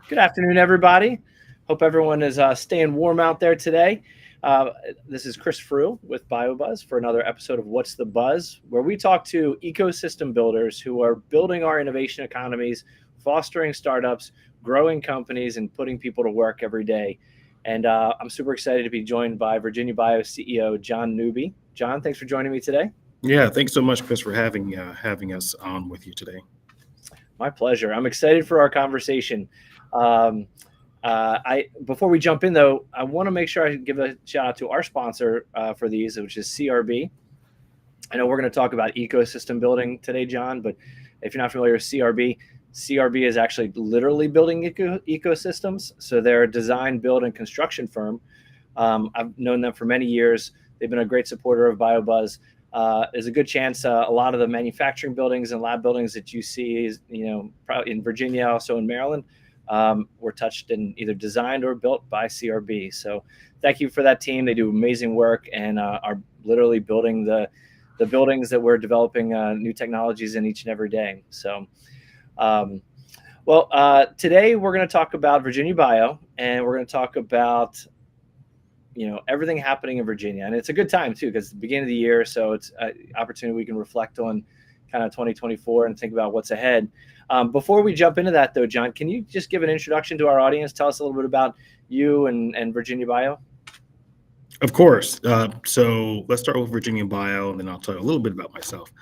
Good afternoon, everybody. Hope everyone is staying warm out there today. Uh, this is Chris Frew with BioBuzz for another episode of What's the Buzz, where we talk to ecosystem builders who are building our innovation economies, fostering startups, growing companies, and putting people to work every day. And I'm super excited to be joined by Virginia Bio CEO John Newby. John, thanks for joining me today. Yeah, thanks so much, Chris, for having us on with you today. My pleasure. I'm excited for our conversation. Um, I before we jump in though, I want to make sure I give a shout out to our sponsor for these, which is CRB. I know we're going to talk about ecosystem building today, John, but if you're not familiar with CRB, CRB is actually literally building ecosystems. So they're a design, build, and construction firm. I've known them for many years. They've been a great supporter of BioBuzz. There's a good chance a lot of the manufacturing buildings and lab buildings that you see, probably in Virginia, also in Maryland, were touched and either designed or built by CRB. So thank you for that team. They do amazing work and are literally building the buildings that we're developing new technologies in each and every day. So, today we're going to talk about Virginia Bio, and we're going to talk about everything happening in Virginia, and it's a good time too because it's the beginning of the year, so it's an opportunity we can reflect on kind of 2024 and think about what's ahead. Before we jump into that though, John, can you just give an introduction to our audience? Tell us a little bit about you and Virginia Bio. Of course. So let's start with Virginia Bio, and then I'll tell you a little bit about myself.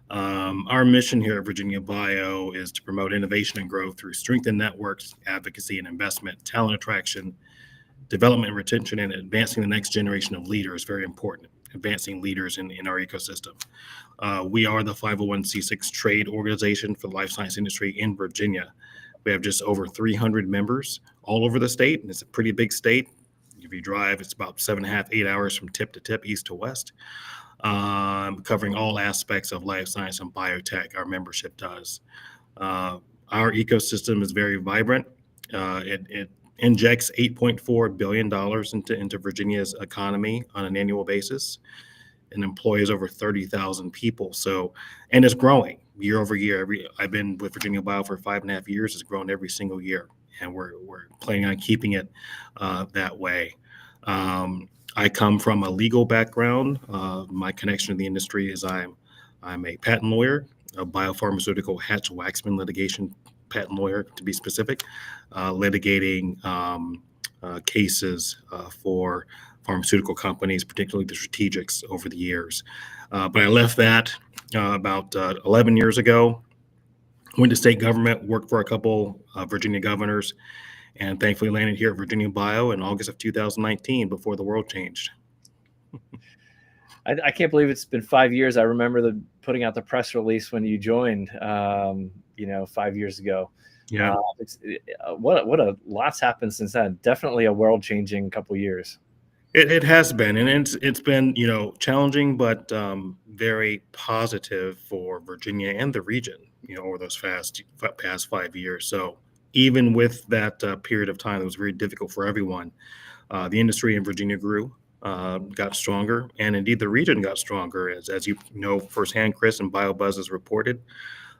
Our mission here at Virginia Bio is to promote innovation and growth through strengthened networks, advocacy and investment, talent attraction, development and retention, and advancing the next generation of leaders. Very important, advancing leaders in our ecosystem. We are the 501c6 trade organization for the life science industry in Virginia. We have just over 300 members all over the state, and it's a pretty big state. If you drive, it's about 7.5, 8 hours from tip to tip, east to west, covering all aspects of life science and biotech. Our membership does. Our ecosystem is very vibrant. It injects $8.4 billion into Virginia's economy on an annual basis and employs over 30,000 people. So, and it's growing year over year. I've been with Virginia Bio for 5.5 years. It's grown every single year, and we're planning on keeping it that way. I come from a legal background. My connection to the industry is I'm a patent lawyer, a biopharmaceutical Hatch-Waxman litigation patent lawyer, to be specific, litigating cases for pharmaceutical companies, particularly the strategics, over the years. But I left that about 11 years ago, went to state government, worked for a couple Virginia governors, and thankfully landed here at Virginia Bio in August of 2019 before the world changed. I can't believe it's been 5 years. I remember putting out the press release when you joined, 5 years ago. Yeah. What a lot's happened since then. Definitely a world-changing couple years. It has been, and it's been challenging, but very positive for Virginia and the region. Over those past 5 years. So even with that period of time that was very difficult for everyone, the industry in Virginia grew. Got stronger, and indeed the region got stronger, as you know firsthand, Chris, and BioBuzz has reported.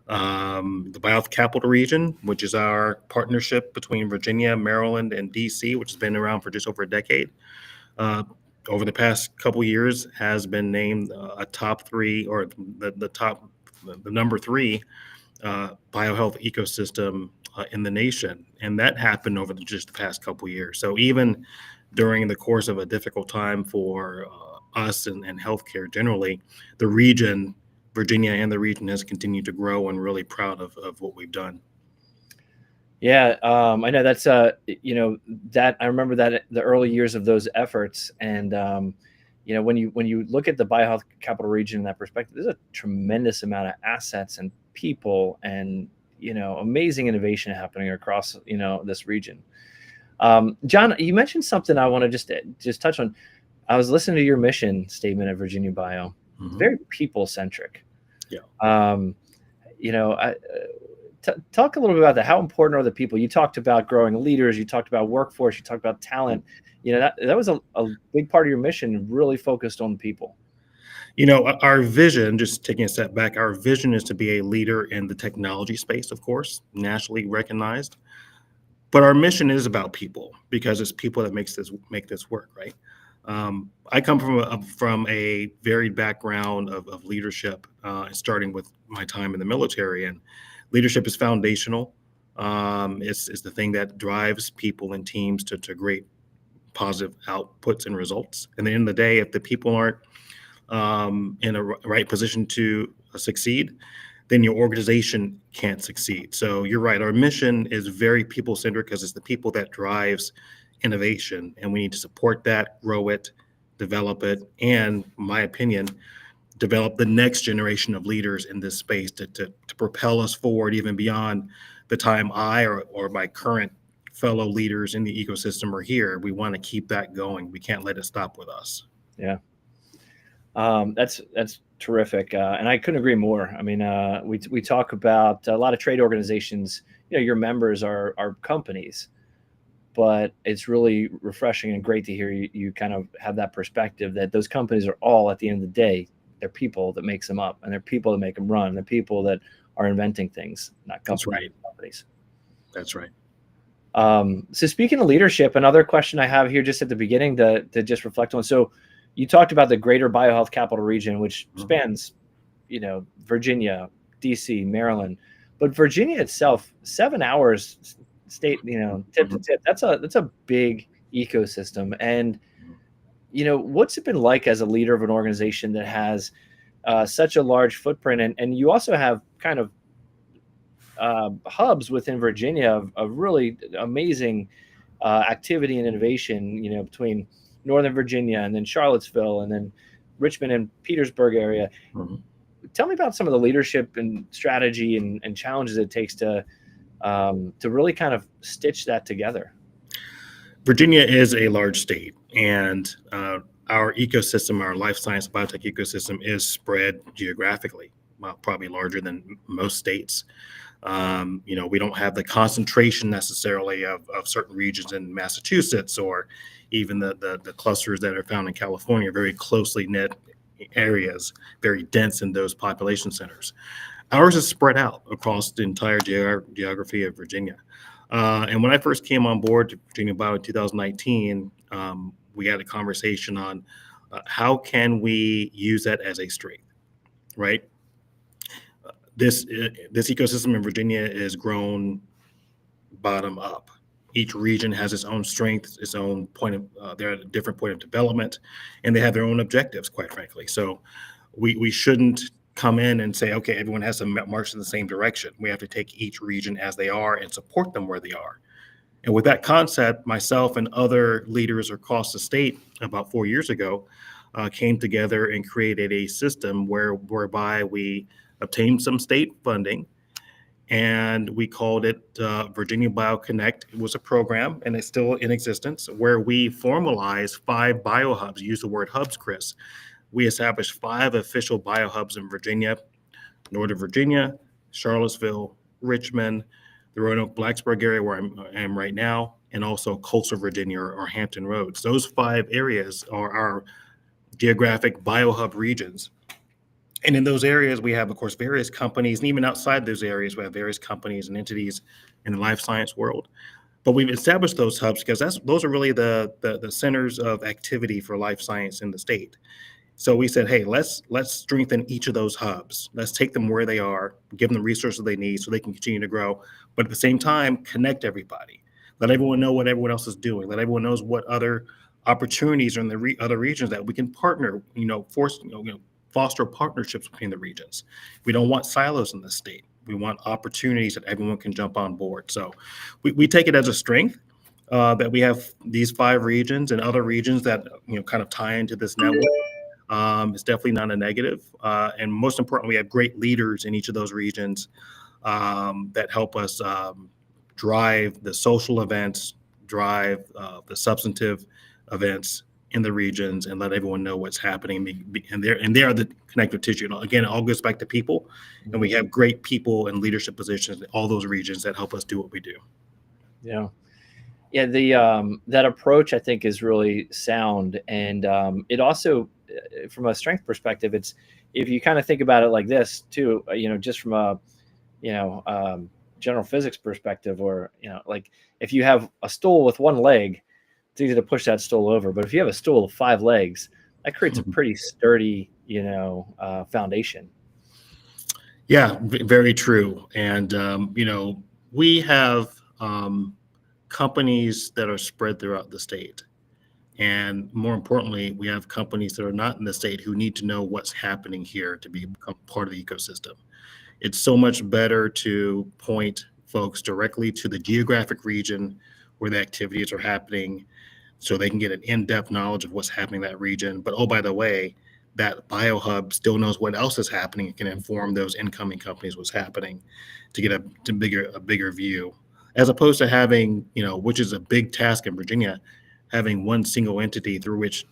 The BioCapital Region, which is our partnership between Virginia, Maryland, and DC, which has been around for just over a decade, over the past couple years has been named a top 3 or the number 3 biohealth ecosystem in the nation, and that happened over just the past couple years. So even during the course of a difficult time for us and healthcare generally, the region, Virginia and the region, has continued to grow, and really proud of what we've done. Yeah, I know that's that I remember that the early years of those efforts, and when you look at the biohealth capital region in that perspective, there's a tremendous amount of assets and people and amazing innovation happening across this region. John, you mentioned something I want to just touch on. I was listening to your mission statement at Virginia Bio. It's very people centric. Yeah. Talk a little bit about that. How important are the people? You talked about growing leaders. You talked about workforce. You talked about talent. That was a big part of your mission, really focused on people. Our vision, just taking a step back, our vision is to be a leader in the technology space, of course, nationally recognized. But our mission is about people, because it's people that make this work, right? I come from a varied background of leadership, starting with my time in the military, and leadership is foundational. It's the thing that drives people and teams to great positive outputs and results. And at the end of the day, if the people aren't in a right position to succeed, then your organization can't succeed. So you're right. Our mission is very people-centered, because it's the people that drives innovation, and we need to support that, grow it, develop it, and, in my opinion, develop the next generation of leaders in this space to propel us forward even beyond the time I or my current fellow leaders in the ecosystem are here. We want to keep that going. We can't let it stop with us. Yeah. That's terrific. And I couldn't agree more. I mean, we talk about a lot of trade organizations, your members are companies, but it's really refreshing and great to hear you kind of have that perspective that those companies are all, at the end of the day, they're people that makes them up, and they're people that make them run. They're people that are inventing things, not companies. That's right. Companies. That's right. So speaking of leadership, another question I have here just at the beginning to just reflect on. So you talked about the greater biohealth capital region, which spans, Virginia, DC, Maryland, but Virginia itself, 7 hours state, tip to tip. That's a big ecosystem. And, what's it been like as a leader of an organization that has such a large footprint? And you also have kind of hubs within Virginia of really amazing activity and innovation, between Northern Virginia and then Charlottesville and then Richmond and Petersburg area. Tell me about some of the leadership and strategy and challenges it takes to really kind of stitch that together. Virginia is a large state, and our ecosystem, our life science biotech ecosystem, is spread geographically, probably larger than most states. We don't have the concentration necessarily of certain regions in Massachusetts, or even the clusters that are found in California, very closely knit areas, very dense in those population centers. Ours is spread out across the entire geography of Virginia. And when I first came on board to Virginia Bio in 2019, we had a conversation on how can we use that as a strength, right? This ecosystem in Virginia is grown bottom up. Each region has its own strengths, its own they're at a different point of development, and they have their own objectives, quite frankly. So we shouldn't come in and say, okay, everyone has to march in the same direction. We have to take each region as they are and support them where they are. And with that concept, myself and other leaders across the state about 4 years ago came together and created a system whereby we obtained some state funding, and we called it Virginia Bio Connect. It was a program, and it's still in existence, where we formalized 5 biohubs. Use the word hubs, Chris. We established 5 official biohubs in Virginia: Northern Virginia, Charlottesville, Richmond, the Roanoke-Blacksburg area where I am right now, and also coastal Virginia or Hampton Roads. Those 5 areas are our geographic biohub regions. And in those areas, we have, of course, various companies, and even outside those areas, we have various companies and entities in the life science world. But we've established those hubs because those are really the centers of activity for life science in the state. So we said, hey, let's strengthen each of those hubs. Let's take them where they are, give them the resources they need so they can continue to grow. But at the same time, connect everybody. Let everyone know what everyone else is doing. Let everyone knows what other opportunities are in the other regions that we can partner, foster partnerships between the regions. We don't want silos in the state. We want opportunities that everyone can jump on board. So we take it as a strength that we have these 5 regions and other regions that kind of tie into this network. It's definitely not a negative. And most importantly, we have great leaders in each of those regions that help us drive the social events, drive the substantive events in the regions, and let everyone know what's happening. And they are the connective tissue. Again, it all goes back to people, and we have great people in leadership positions in all those regions that help us do what we do. Yeah. That approach, I think, is really sound. And it also, from a strength perspective, it's, if you kind of think about it like this too, just from a, general physics perspective, or, like if you have a stool with one leg, it's easy to push that stool over. But if you have a stool with 5 legs, that creates a pretty sturdy, foundation. Yeah, very true. And, we have companies that are spread throughout the state. And more importantly, we have companies that are not in the state who need to know what's happening here to become part of the ecosystem. It's so much better to point folks directly to the geographic region where the activities are happening so they can get an in-depth knowledge of what's happening in that region. But oh, by the way, that biohub still knows what else is happening and can inform those incoming companies what's happening to get a bigger view, as opposed to having, which is a big task in Virginia, having one single entity through which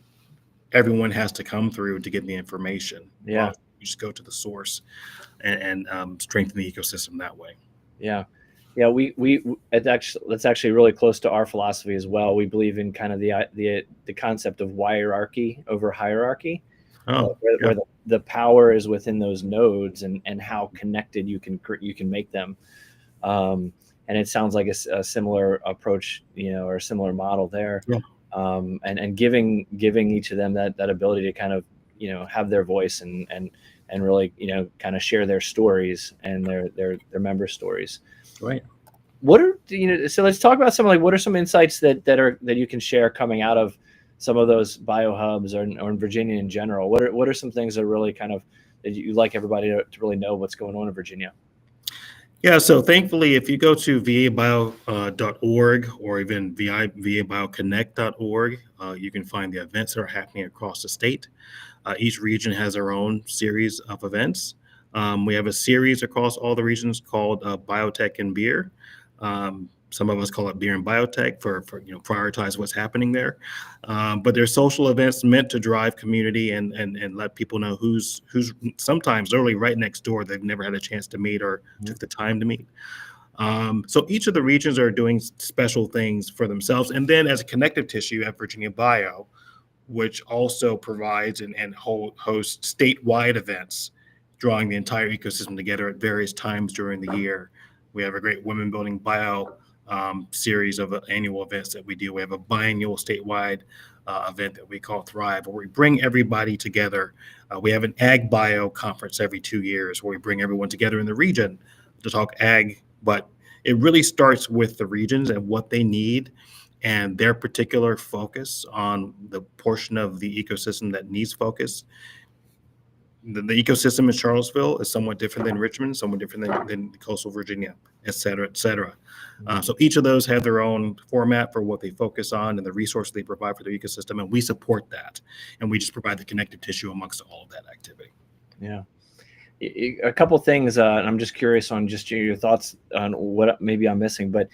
everyone has to come through to get the information. Yeah. Well, you just go to the source and strengthen the ecosystem that way. Yeah. Yeah. That's actually really close to our philosophy as well. We believe in kind of the concept of wirearchy over hierarchy, where the power is within those nodes and how connected you can make them. And it sounds like a similar approach, or a similar model there. Yeah. And giving each of them that ability to kind of, have their voice and really, kind of share their stories and their member stories. Right. So let's talk about what are some insights that you can share coming out of some of those biohubs or in Virginia in general? What are some things that really kind of that you'd like everybody to really know what's going on in Virginia? Yeah, so thankfully, if you go to VABio.org or even VABioConnect.org, you can find the events that are happening across the state. Each region has their own series of events. We have a series across all the regions called Biotech and Beer. Some of us call it Beer and Biotech for prioritize what's happening there. But there's social events meant to drive community and let people know who's sometimes literally right next door they've never had a chance to meet or took the time to meet. So each of the regions are doing special things for themselves. And then as a connective tissue at Virginia Bio, which also provides and hosts statewide events, drawing the entire ecosystem together at various times during the year. We have a great Women Building Bio series of annual events that we do. We have a biannual statewide event that we call Thrive, where we bring everybody together. We have an Ag Bio conference every 2 years where we bring everyone together in the region to talk ag, but it really starts with the regions and what they need and their particular focus on the portion of the ecosystem that needs focus. The ecosystem in Charlottesville is somewhat different than Richmond, somewhat different than coastal Virginia, et cetera, et cetera. So each of those have their own format for what they focus on and the resources they provide for their ecosystem, and we support that. And we just provide the connective tissue amongst all of that activity. Yeah. A couple things, and I'm just curious on just your thoughts on what maybe I'm missing, but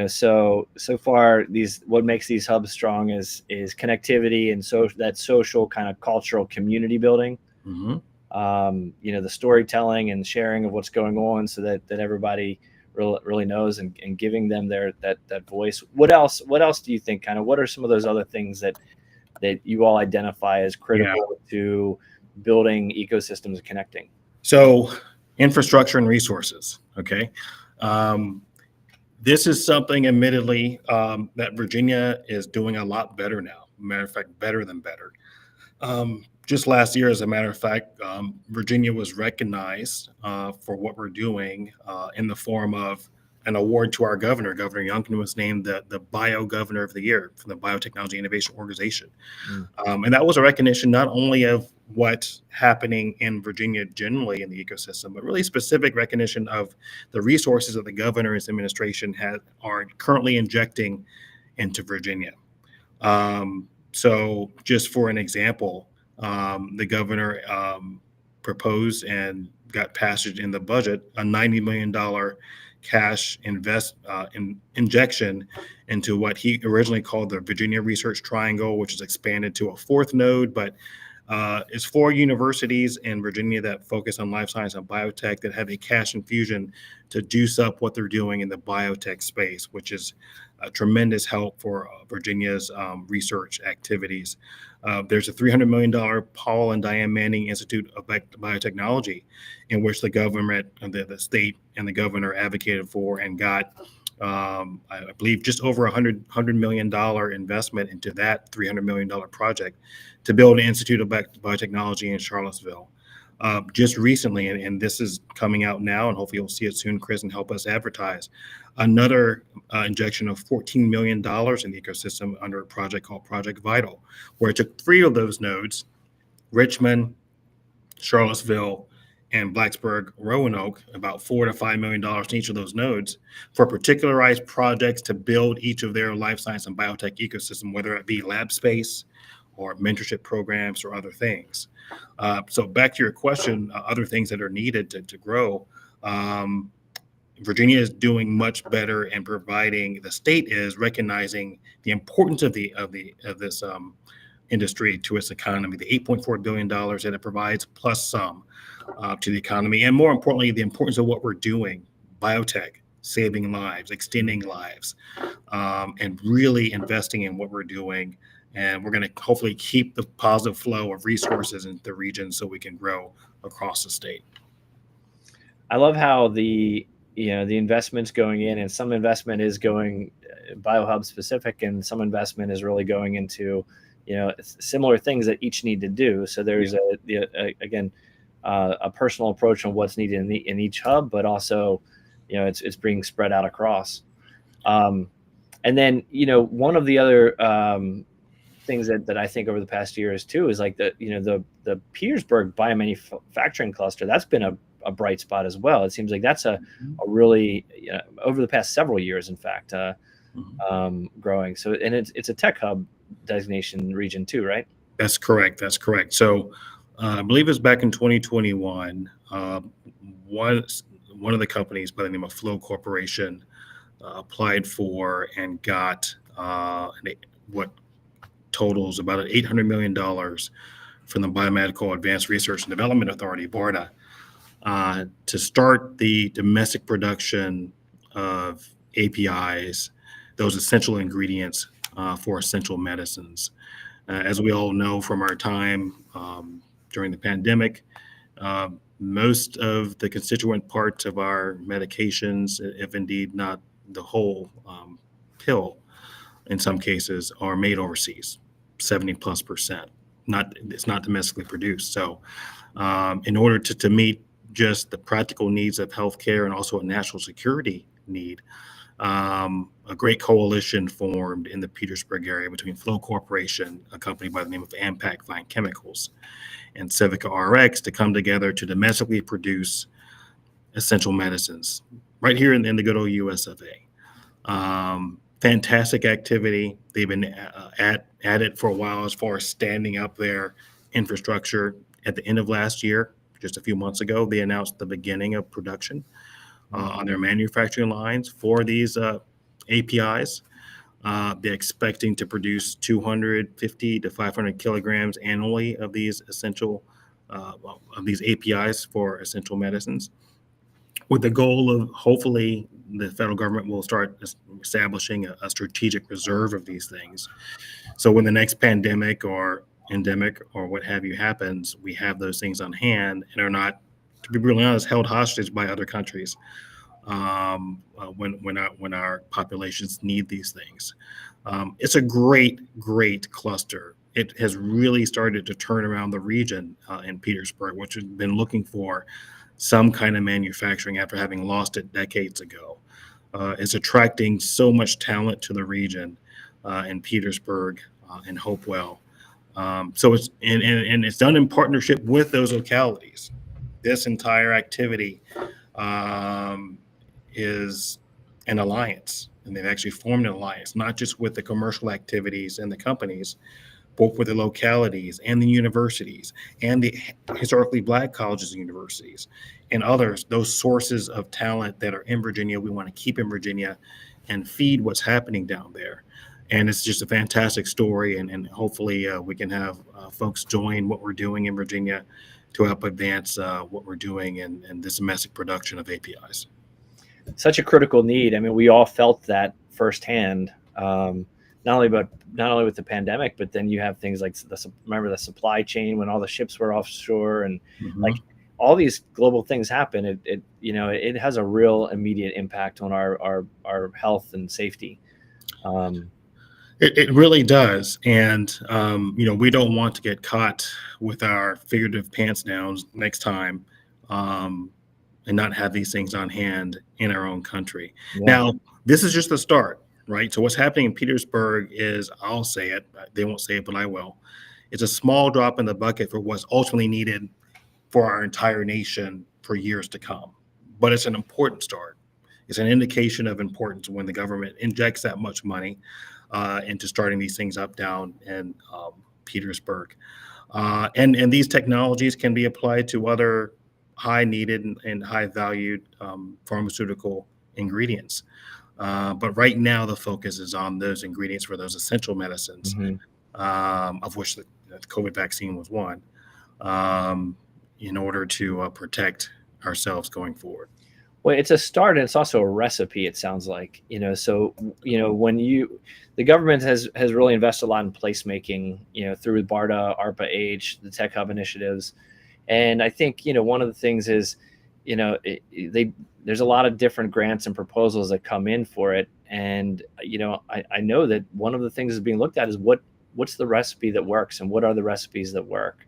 so far what makes these hubs strong is connectivity and that social kind of cultural community building. Mm-hmm. The storytelling and sharing of what's going on so that everybody really knows and giving them that voice. What else do you think, kind of, what are some of those other things that you all identify as critical to building ecosystems and connecting? So infrastructure and resources. Okay. This is something admittedly that Virginia is doing a lot better now. Matter of fact, better than better. Just last year, as a matter of fact, Virginia was recognized for what we're doing in the form of an award to our governor. Governor Youngkin was named the Bio Governor of the Year from the Biotechnology Innovation Organization. And that was a recognition not only of what's happening in Virginia generally in the ecosystem, but really specific recognition of the resources that the governor and his administration are currently injecting into Virginia. So just for an example, the governor proposed and got passage in the budget a $90 million cash injection into what he originally called the Virginia Research Triangle, which is expanded to a fourth node. But It's 4 universities in Virginia that focus on life science and biotech that have a cash infusion to juice up what they're doing in the biotech space, which is a tremendous help for Virginia's research activities. There's a $300 million Paul and Diane Manning Institute of Biotechnology, in which the government, the state, and the governor advocated for and got, I believe, just over $100 million investment into that $300 million project to build an Institute of Biotechnology in Charlottesville. Just recently, and this is coming out now, and hopefully you'll see it soon, Chris, and help us advertise, another injection of $14 million in the ecosystem under a project called Project Vital, where it took 3 of those nodes, Richmond, Charlottesville, and Blacksburg, Roanoke, about $4 to $5 million in each of those nodes, for particularized projects to build each of their life science and biotech ecosystem, whether it be lab space or mentorship programs or other things. So back to your question, other things that are needed to grow. Virginia is doing much better in providing. The state is recognizing the importance of this industry to its economy, the $8.4 billion that it provides, plus some to the economy, and more importantly, the importance of what we're doing, biotech, saving lives, extending lives, and really investing in what we're doing. And we're going to hopefully keep the positive flow of resources into the region so we can grow across the state. I love how the investment's going in, and some investment is going BioHub specific, and some investment is really going into, similar things that each need to do. So there's a personal approach on what's needed in each hub, but also, it's being spread out across. And then, one of the other things that I think over the past years too is like the Petersburg biomanufacturing cluster. That's been a bright spot as well. It seems like that's a really, over the past several years, in fact, growing. So, and it's a tech hub designation region too, right? That's correct. So I believe it was back in 2021, one of the companies by the name of Flow Corporation applied for and got what totals about $800 million from the Biomedical Advanced Research and Development Authority, BARDA, to start the domestic production of APIs, those essential ingredients for essential medicines. As we all know from our time during the pandemic, most of the constituent parts of our medications, if indeed not the whole pill, in some cases, are made overseas, 70+%. It's not domestically produced. So in order to meet just the practical needs of healthcare and also a national security need, a great coalition formed in the Petersburg area between Flow Corporation, a company by the name of Ampac Fine Chemicals, and 𝐍𝐞𝐰𝐻𝐿 to come together to domestically produce essential medicines right here in the good old US of A. Fantastic activity. They've been at it for a while as far as standing up their infrastructure. At the end of last year, just a few months ago, they announced the beginning of production on their manufacturing lines for these APIs. They're expecting to produce 250 to 500 kilograms annually of these APIs for essential medicines, with the goal of hopefully the federal government will start establishing a strategic reserve of these things. So when the next pandemic or endemic or what have you happens, we have those things on hand and are not, to be really honest, held hostage by other countries when our populations need these things. It's a great cluster. It has really started to turn around the region in Petersburg, which has been looking for some kind of manufacturing after having lost it decades ago. It's attracting so much talent to the region in Petersburg and Hopewell. So it's done in partnership with those localities. This entire activity is an alliance, and they've actually formed an alliance, not just with the commercial activities and the companies, but with the localities and the universities and the historically Black colleges and universities and others, those sources of talent that are in Virginia, we want to keep in Virginia and feed what's happening down there. And it's just a fantastic story, and hopefully we can have folks join what we're doing in Virginia to help advance what we're doing in this domestic production of APIs. Such a critical need. I mean, we all felt that firsthand, not only with the pandemic, but then you have things like remember the supply chain when all the ships were offshore, and like all these global things happen. It has a real immediate impact on our health and safety. It really does. And, we don't want to get caught with our figurative pants down next time and not have these things on hand in our own country. Yeah. Now, this is just the start, right? So what's happening in Petersburg is, I'll say it, they won't say it, but I will. It's a small drop in the bucket for what's ultimately needed for our entire nation for years to come. But it's an important start. It's an indication of importance when the government injects that much money into starting these things up down in Petersburg. And these technologies can be applied to other high needed and high valued pharmaceutical ingredients. But right now the focus is on those ingredients for those essential medicines, of which the COVID vaccine was one, in order to protect ourselves going forward. Well, it's a start, and it's also a recipe, it sounds like, so, when the government has really invested a lot in placemaking, through BARDA, ARPA-H, the Tech Hub initiatives. And I think, one of the things is, there's a lot of different grants and proposals that come in for it. And, I know that one of the things that's being looked at is what's the recipe that works and what are the recipes that work.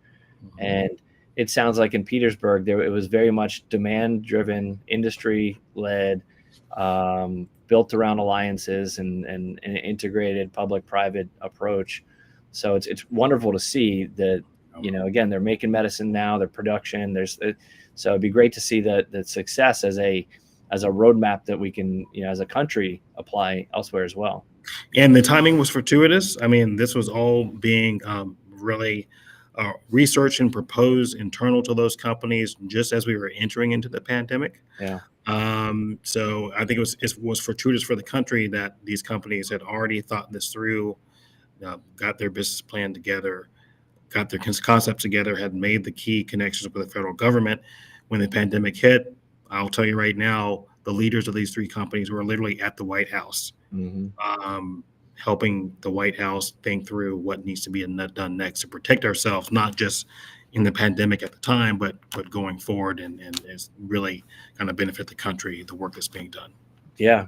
And it sounds like in Petersburg, it was very much demand-driven, industry-led, built around alliances and an integrated public-private approach. So it's wonderful to see that, again, they're making medicine now, their production. So it'd be great to see the success as a roadmap that we can, as a country, apply elsewhere as well. And the timing was fortuitous. I mean, this was all being really researched and proposed internal to those companies just as we were entering into the pandemic. Yeah. So I think it was fortuitous for the country that these companies had already thought this through, got their business plan together, got their concepts together, had made the key connections with the federal government. When the pandemic hit, I'll tell you right now, the leaders of these three companies were literally at the White House, helping the White House think through what needs to be done next to protect ourselves, not just in the pandemic at the time, but going forward, and is really going to benefit the country, the work that's being done. Yeah.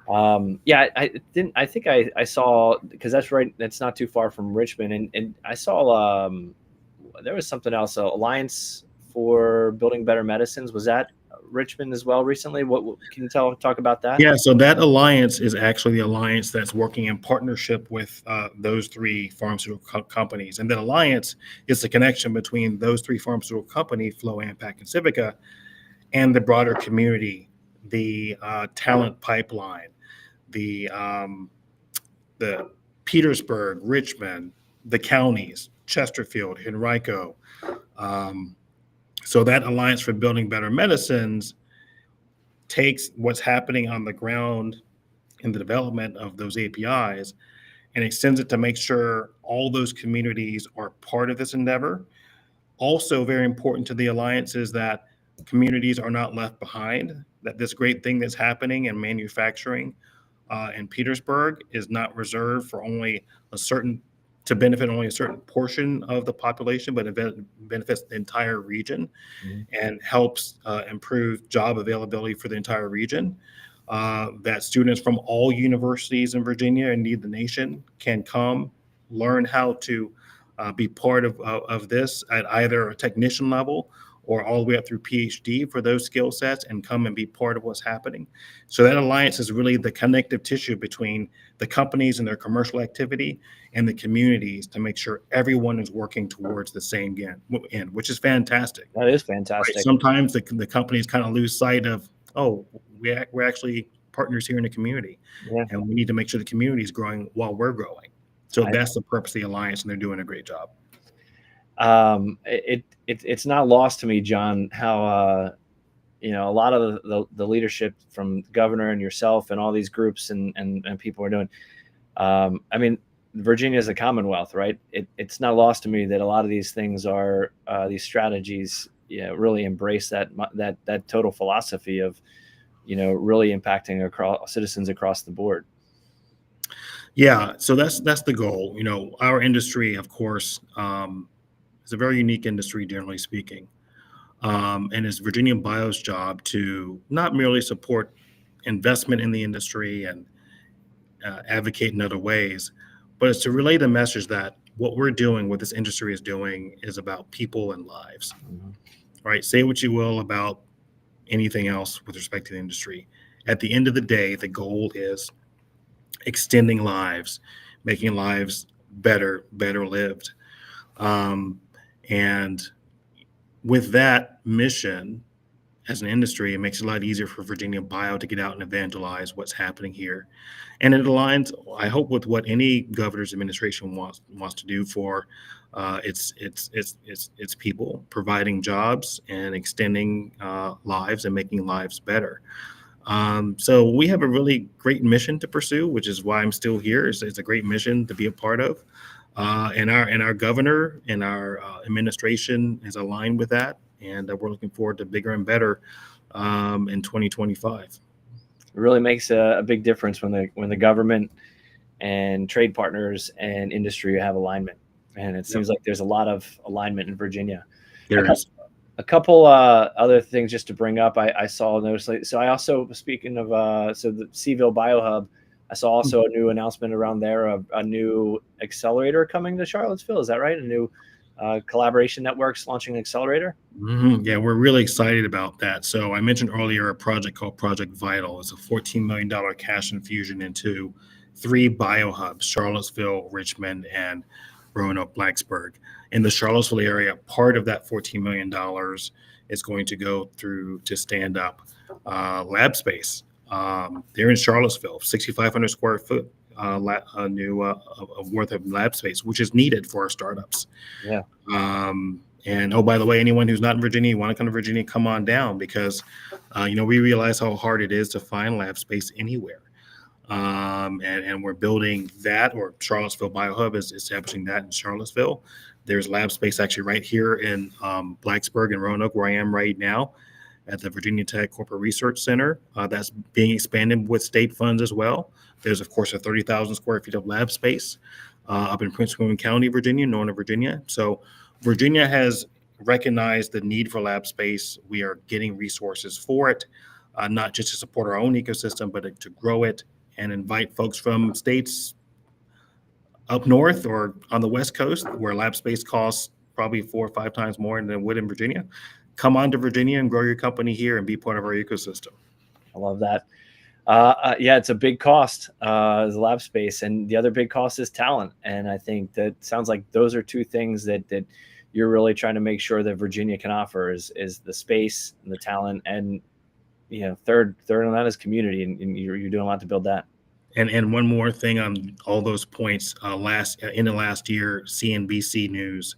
I think I saw, because that's not too far from Richmond, and I saw there was something else, Alliance for Building Better Medicines. Was that Richmond as well recently? What can you talk about that? Yeah, so that alliance is actually the alliance that's working in partnership with those three pharmaceutical companies. And that alliance is the connection between those three pharmaceutical companies, Flow, Ampac, and Civica, and the broader community, the talent pipeline, the Petersburg, Richmond, the counties, Chesterfield, Henrico. So that Alliance for Building Better Medicines takes what's happening on the ground in the development of those APIs and extends it to make sure all those communities are part of this endeavor. Also very important to the Alliance is that communities are not left behind, that this great thing that's happening in manufacturing in Petersburg is not reserved for to benefit only a certain portion of the population, but it benefits the entire region and helps improve job availability for the entire region. That students from all universities in Virginia and indeed the nation can come learn how to be part of this at either a technician level or all the way up through PhD for those skill sets, and come and be part of what's happening. So that alliance is really the connective tissue between the companies and their commercial activity and the communities to make sure everyone is working towards the same end, which is fantastic. That is fantastic. Right? Sometimes the companies kind of lose sight of, we're actually partners here in the community, and we need to make sure the community is growing while we're growing. So that's the purpose of the alliance, and they're doing a great job. It's not lost to me, John, how a lot of the leadership from the governor and yourself and all these groups and people are doing, I mean, Virginia is a Commonwealth, right? It's not lost to me that a lot of these things are these strategies, really embrace that total philosophy of, really impacting across citizens across the board. Yeah, so that's the goal. Our industry, of course, is a very unique industry, generally speaking, and it's Virginia Bio's job to not merely support investment in the industry and advocate in other ways, but it's to relay the message that what we're doing, what this industry is doing, is about people and lives. Mhm. Right? Say what you will about anything else with respect to the industry. At the end of the day, the goal is extending lives, making lives better lived. And with that mission, as an industry, it makes it a lot easier for Virginia Bio to get out and evangelize what's happening here. And it aligns, I hope, with what any governor's administration wants to do for its people, providing jobs and extending lives and making lives better. So we have a really great mission to pursue, which is why I'm still here. It's a great mission to be a part of. And our governor and our administration is aligned with that, and we're looking forward to bigger and better in 2025. It really makes a big difference when the government and trade partners and industry have alignment, and it seems like there's a lot of alignment in Virginia. There is. A couple other things just to bring up. I saw notice. So I also, speaking of so the 𝐍𝐞𝐰𝐻 Biohub, I saw also a new announcement around there of a new accelerator coming to Charlottesville. Is that right? A new collaboration networks launching an accelerator? Mm-hmm. Yeah, we're really excited about that. So I mentioned earlier a project called Project Vital. It's a $14 million cash infusion into 3 biohubs: Charlottesville, Richmond, and Roanoke-Blacksburg. In the Charlottesville area, part of that $14 million is going to go through to stand up lab space. They're in Charlottesville, 6,500 square foot worth of lab space, which is needed for our startups. Yeah. And oh, by the way, anyone who's not in Virginia, you want to come to Virginia, come on down, because we realize how hard it is to find lab space anywhere. And we're building that, or Charlottesville Biohub is establishing that in Charlottesville. There's lab space actually right here in Blacksburg and Roanoke, where I am right now, at the Virginia Tech Corporate Research Center. That's being expanded with state funds as well. There's, of course, a 30,000 square feet of lab space up in Prince William County, Virginia, Northern Virginia. So Virginia has recognized the need for lab space. We are getting resources for it, not just to support our own ecosystem, but to grow it and invite folks from states up north or on the West Coast, where lab space costs probably 4 or 5 times more than it would in Virginia. Come on to Virginia and grow your company here and be part of our ecosystem. I love that. Yeah, it's a big cost, the lab space, and the other big cost is talent. And I think that sounds like those are 2 things that you're really trying to make sure that Virginia can offer is the space and the talent, and third on that is community, and you're doing a lot to build that. And one more thing on all those points. In the last year, CNBC News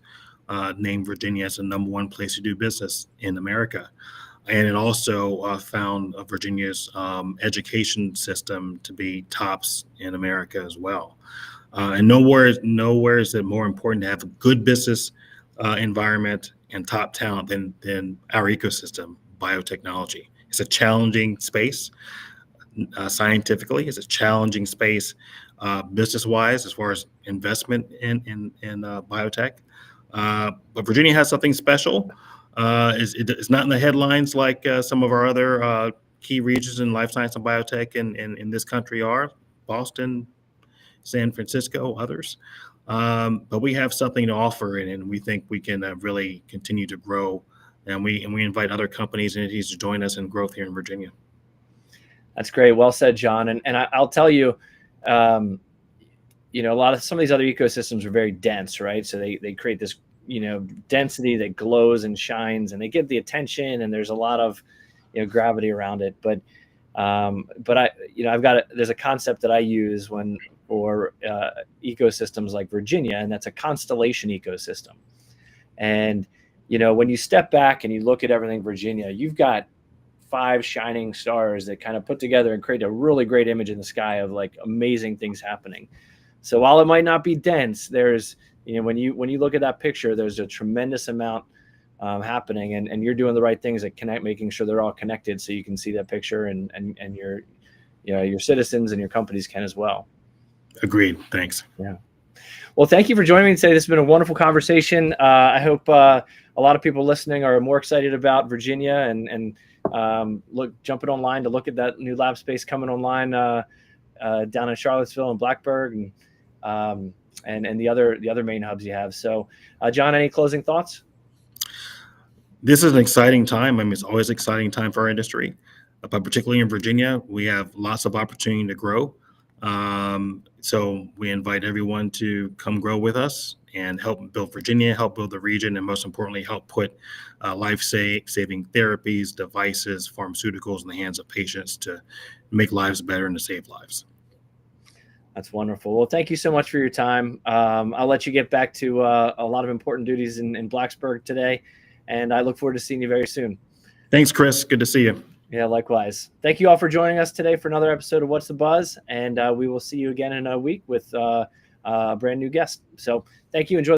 named Virginia as the #1 place to do business in America, and it also found Virginia's education system to be tops in America as well. And nowhere is it more important to have a good business environment and top talent than our ecosystem, biotechnology. It's a challenging space. Scientifically, it's a challenging space business-wise, as far as investment in biotech. But Virginia has something special. It's not in the headlines like some of our other key regions in life science and biotech in this country are: Boston, San Francisco, others. But we have something to offer, and we think we can really continue to grow. And we invite other companies and entities to join us in growth here in Virginia. That's great. Well said, John. And I'll tell you, some of these other ecosystems are very dense, right? So they create this, density that glows and shines, and they give the attention, and there's a lot of, gravity around it. But there's a concept that I use for ecosystems like Virginia, and that's a constellation ecosystem. And, when you step back and you look at everything Virginia, you've got 5 shining stars that kind of put together and create a really great image in the sky of like amazing things happening. So while it might not be dense, there's, when you look at that picture, there's a tremendous amount happening, and you're doing the right things at making sure they're all connected, so you can see that picture, and your citizens and your companies can as well. Agreed. Thanks. Yeah. Well, thank you for joining me today. This has been a wonderful conversation. I hope a lot of people listening are more excited about Virginia and jumping online to look at that new lab space coming online down in Charlottesville and Blacksburg, and the other main hubs you have. So, John, any closing thoughts? This is an exciting time. I mean, it's always an exciting time for our industry, but particularly in Virginia, we have lots of opportunity to grow. So we invite everyone to come grow with us and help build Virginia, help build the region, and most importantly, help put life-saving therapies, devices, pharmaceuticals in the hands of patients to make lives better and to save lives. That's wonderful. Well, thank you so much for your time. I'll let you get back to a lot of important duties in Blacksburg today, and I look forward to seeing you very soon. Thanks, Chris. Good to see you. Yeah, likewise. Thank you all for joining us today for another episode of What's the Buzz, and we will see you again in a week with a brand new guest. So thank you. Enjoy.